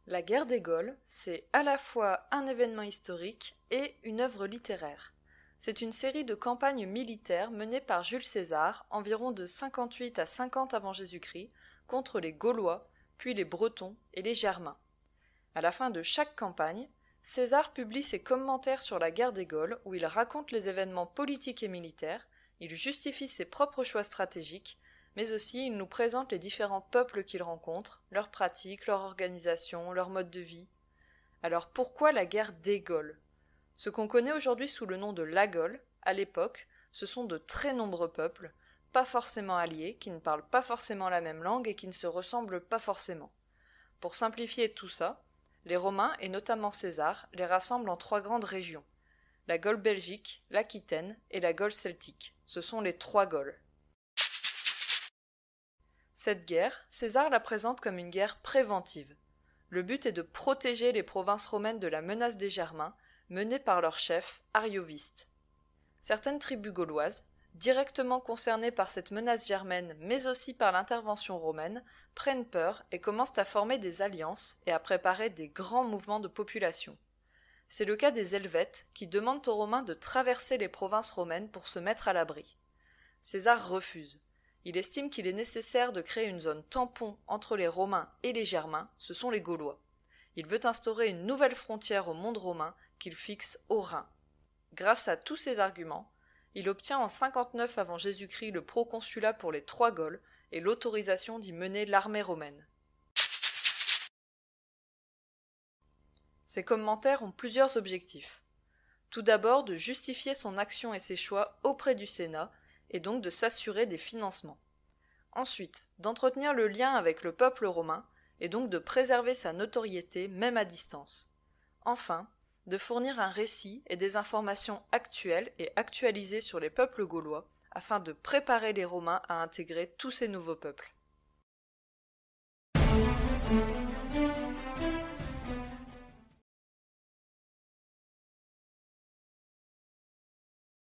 La guerre des Gaules, c'est à la fois un événement historique et une œuvre littéraire. C'est une série de campagnes militaires menées par Jules César, environ de 58 à 50 avant Jésus-Christ, contre les Gaulois, puis les Bretons et les Germains. À la fin de chaque campagne, César publie ses commentaires sur la guerre des Gaules où il raconte les événements politiques et militaires, il justifie ses propres choix stratégiques, mais aussi il nous présente les différents peuples qu'il rencontre, leurs pratiques, leur organisation, leur mode de vie. Alors pourquoi la guerre des Gaules? Ce qu'on connaît aujourd'hui sous le nom de la Gaule, à l'époque, ce sont de très nombreux peuples, pas forcément alliés, qui ne parlent pas forcément la même langue et qui ne se ressemblent pas forcément. Pour simplifier tout ça, les Romains, et notamment César, les rassemblent en 3 grandes régions. La Gaule belgique, l'Aquitaine et la Gaule celtique. Ce sont les 3 Gaules. Cette guerre, César la présente comme une guerre préventive. Le but est de protéger les provinces romaines de la menace des Germains, menée par leur chef, Ariovistes. Certaines tribus gauloises, directement concernées par cette menace germaine mais aussi par l'intervention romaine, prennent peur et commencent à former des alliances et à préparer des grands mouvements de population. C'est le cas des Helvètes qui demandent aux Romains de traverser les provinces romaines pour se mettre à l'abri. César refuse. Il estime qu'il est nécessaire de créer une zone tampon entre les Romains et les Germains, ce sont les Gaulois. Il veut instaurer une nouvelle frontière au monde romain qu'il fixe au Rhin. Grâce à tous ces arguments, il obtient en 59 avant Jésus-Christ le proconsulat pour les 3 Gaules et l'autorisation d'y mener l'armée romaine. Ces commentaires ont plusieurs objectifs. Tout d'abord de justifier son action et ses choix auprès du Sénat et donc de s'assurer des financements. Ensuite, d'entretenir le lien avec le peuple romain et donc de préserver sa notoriété même à distance. Enfin, de fournir un récit et des informations actuelles et actualisées sur les peuples gaulois afin de préparer les Romains à intégrer tous ces nouveaux peuples.